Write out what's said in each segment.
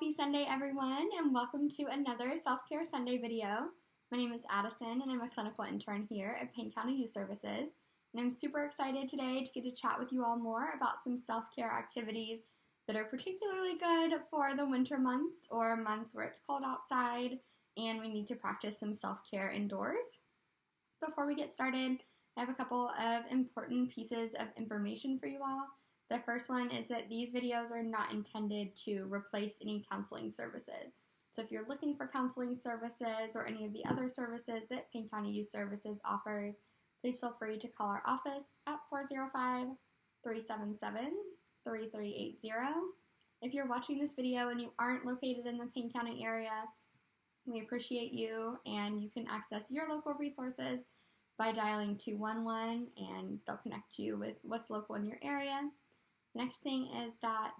Happy Sunday, everyone, and welcome to another Self-Care Sunday video. My name is Addison, and I'm a clinical intern here at Payne County Youth Services. And I'm super excited today to get to chat with you all more about some self-care activities that are particularly good for the winter months or months where it's cold outside and we need to practice some self-care indoors. Before we get started, I have a couple of important pieces of information for you all. The first one is that these videos are not intended to replace any counseling services. So if you're looking for counseling services or any of the other services that Payne County Youth Services offers, please feel free to call our office at 405-377-3380. If you're watching this video and you aren't located in the Payne County area, we appreciate you, and you can access your local resources by dialing 211 and they'll connect you with what's local in your area. The next thing is that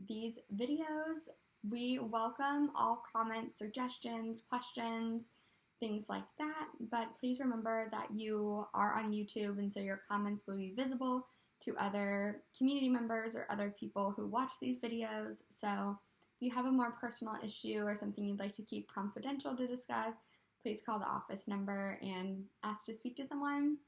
these videos, we welcome all comments, suggestions, questions, things like that, but please remember that you are on YouTube, and so your comments will be visible to other community members or other people who watch these videos. So if you have a more personal issue or something you'd like to keep confidential to discuss, please call the office number and ask to speak to someone.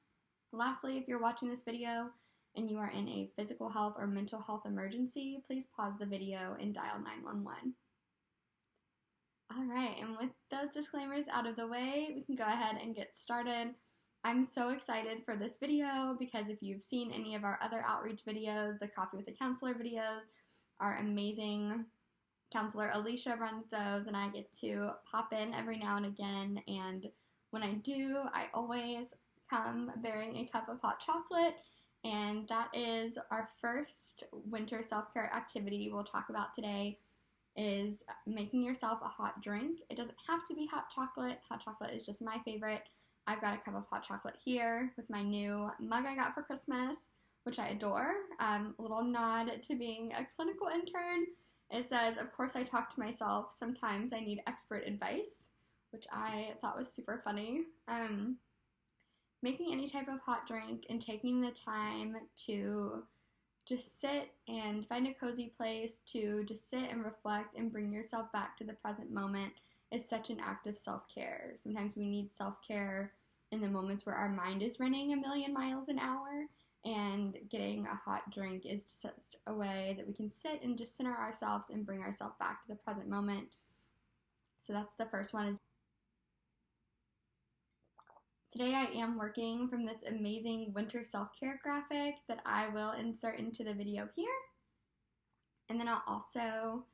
Lastly, if you're watching this video and you are in a physical health or mental health emergency, please pause the video and dial 911. All right, and with those disclaimers out of the way, we can go ahead and get started. I'm so excited for this video because if you've seen any of our other outreach videos, the Coffee with a Counselor videos, our amazing counselor Alicia runs those, and I get to pop in every now and again, and when I do, I always come bearing a cup of hot chocolate. And that is our first winter self-care activity we'll talk about today, is making yourself a hot drink. It doesn't have to be hot chocolate. Hot chocolate is just my favorite. I've got a cup of hot chocolate here with my new mug I got for Christmas, which I adore. A little nod to being a clinical intern. It says, of course I talk to myself. Sometimes I need expert advice, which I thought was super funny. Making any type of hot drink and taking the time to just sit and find a cozy place to just sit and reflect and bring yourself back to the present moment is such an act of self-care. Sometimes we need self-care in the moments where our mind is running a million miles an hour, and getting a hot drink is just a way that we can sit and just center ourselves and bring ourselves back to the present moment. So that's the first one. Today I am working from this amazing winter self-care graphic that I will insert into the video here. And then I'll also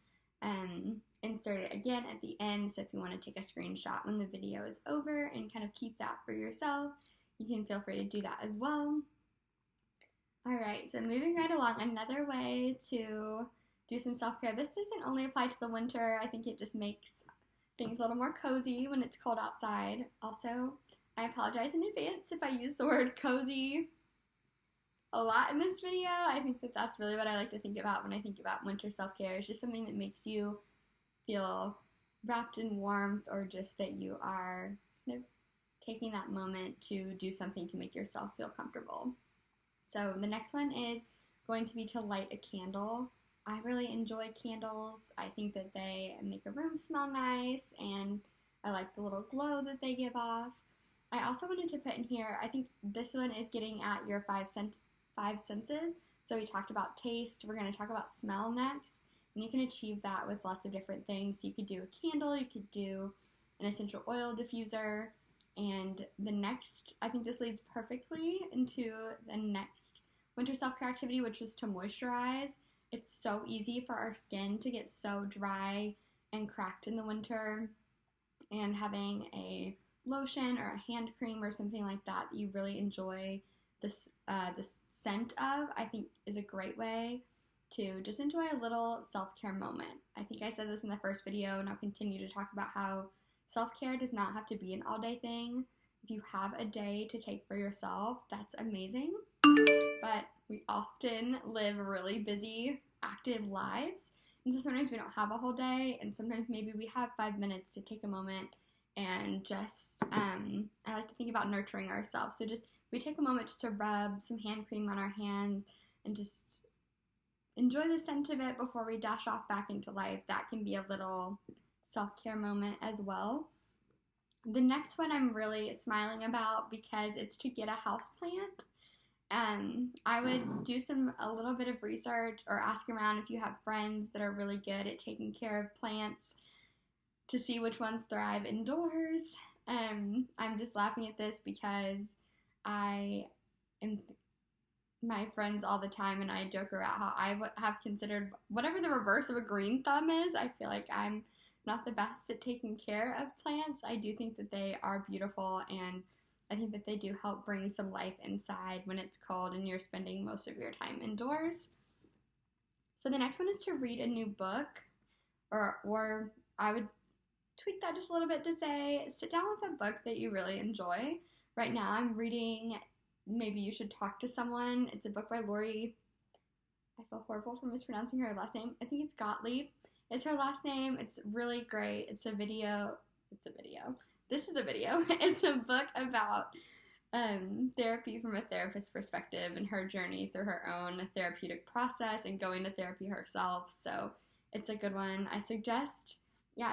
insert it again at the end, so if you want to take a screenshot when the video is over and kind of keep that for yourself, you can feel free to do that as well. Alright, so moving right along, another way to do some self-care. This doesn't only apply to the winter. I think it just makes things a little more cozy when it's cold outside. Also, I apologize in advance if I use the word cozy a lot in this video. I think that that's really what I like to think about when I think about winter self-care. It's just something that makes you feel wrapped in warmth, or just that you are kind of taking that moment to do something to make yourself feel comfortable. So the next one is going to be to light a candle. I really enjoy candles. I think that they make a room smell nice, and I like the little glow that they give off. I also wanted to put in here, I think this one is getting at your five senses. So we talked about taste. We're going to talk about smell next. And you can achieve that with lots of different things. You could do a candle. You could do an essential oil diffuser. And the next, I think this leads perfectly into the next winter self-care activity, which was to moisturize. It's so easy for our skin to get so dry and cracked in the winter. And having a lotion or a hand cream or something like that you really enjoy this scent of, I think is a great way to just enjoy a little self-care moment. I think I said this in the first video, and I'll continue to talk about how self-care does not have to be an all-day thing. If you have a day to take for yourself, that's amazing. But we often live really busy, active lives, and so sometimes we don't have a whole day, and sometimes maybe we have 5 minutes to take a moment and just, I like to think about nurturing ourselves. So just, we take a moment just to rub some hand cream on our hands and just enjoy the scent of it before we dash off back into life. That can be a little self-care moment as well. The next one I'm really smiling about because it's to get a houseplant. I would do a little bit of research or ask around if you have friends that are really good at taking care of plants to see which ones thrive indoors. I'm just laughing at this because I am my friends all the time, and I joke around how I have considered whatever the reverse of a green thumb is. I feel like I'm not the best at taking care of plants. I do think that they are beautiful, and I think that they do help bring some life inside when it's cold and you're spending most of your time indoors. So the next one is to read a new book, or I would tweak that just a little bit to say sit down with a book that you really enjoy. Right now I'm reading Maybe You Should Talk to Someone. It's a book by Lori. I feel horrible for mispronouncing her last name. I think it's Gottlieb. It's her last name. It's really great. This is a video. It's a book about therapy from a therapist's perspective and her journey through her own therapeutic process and going to therapy herself. So it's a good one. I suggest,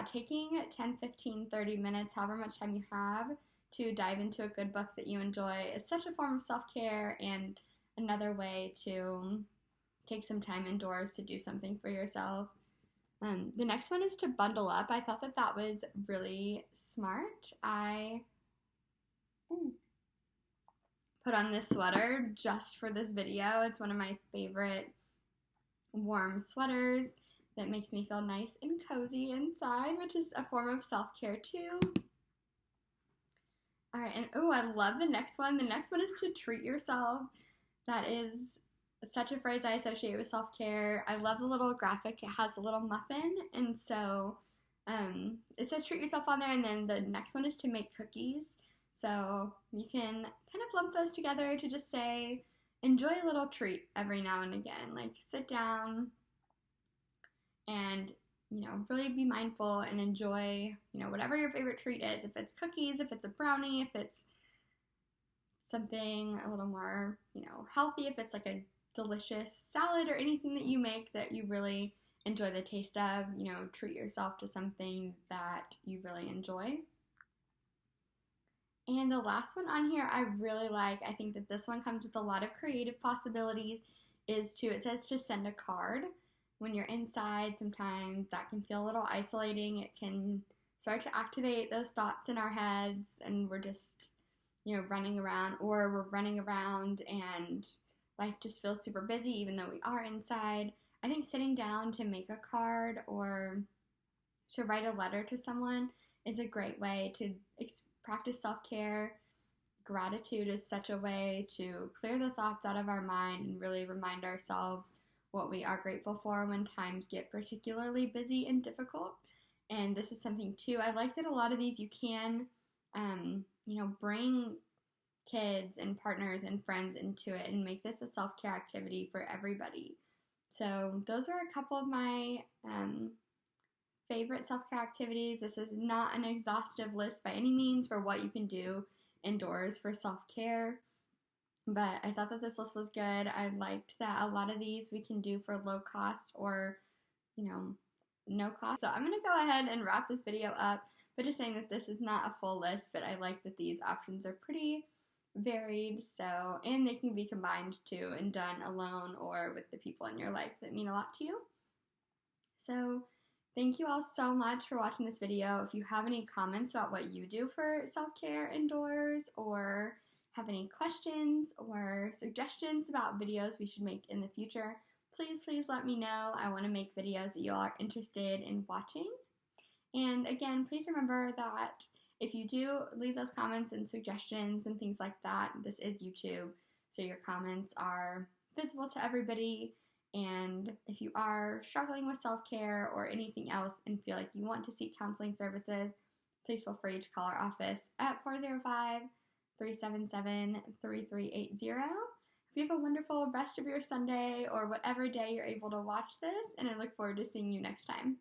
taking 10, 15, 30 minutes, however much time you have, to dive into a good book that you enjoy is such a form of self-care and another way to take some time indoors to do something for yourself. The next one is to bundle up. I thought that was really smart. I put on this sweater just for this video. It's one of my favorite warm sweaters that makes me feel nice and cozy inside, which is a form of self-care too. All right, and I love the next one. The next one is to treat yourself. That is such a phrase I associate with self-care. I love the little graphic. It has a little muffin, and so it says treat yourself on there, and then the next one is to make cookies. So you can kind of lump those together to just say, enjoy a little treat every now and again. Like sit down and really be mindful and enjoy, whatever your favorite treat is. If it's cookies, if it's a brownie, if it's something a little more, healthy, if it's like a delicious salad or anything that you make that you really enjoy the taste of, treat yourself to something that you really enjoy. And the last one on here I really like, I think that this one comes with a lot of creative possibilities, it says to send a card. When you're inside, sometimes that can feel a little isolating. It can start to activate those thoughts in our heads, and we're just, running around, or we're running around and life just feels super busy even though we are inside. I think sitting down to make a card or to write a letter to someone is a great way to practice self-care. Gratitude is such a way to clear the thoughts out of our mind and really remind ourselves what we are grateful for when times get particularly busy and difficult. And this is something too, I like that a lot of these you can, bring kids and partners and friends into it and make this a self-care activity for everybody. So those are a couple of my favorite self-care activities. This is not an exhaustive list by any means for what you can do indoors for self-care, but I thought that this list was good. I liked that a lot of these we can do for low cost or, no cost. So I'm going to go ahead and wrap this video up by just saying that this is not a full list, but I like that these options are pretty varied, and they can be combined too and done alone or with the people in your life that mean a lot to you. So thank you all so much for watching this video. If you have any comments about what you do for self-care indoors, or have any questions or suggestions about videos we should make in the future, please let me know. I want to make videos that you all are interested in watching. And again, please remember that if you do leave those comments and suggestions and things like that, this is YouTube, so your comments are visible to everybody. And if you are struggling with self-care or anything else and feel like you want to seek counseling services, please feel free to call our office at 405-377-3380. Hope you have a wonderful rest of your Sunday or whatever day you're able to watch this, and I look forward to seeing you next time.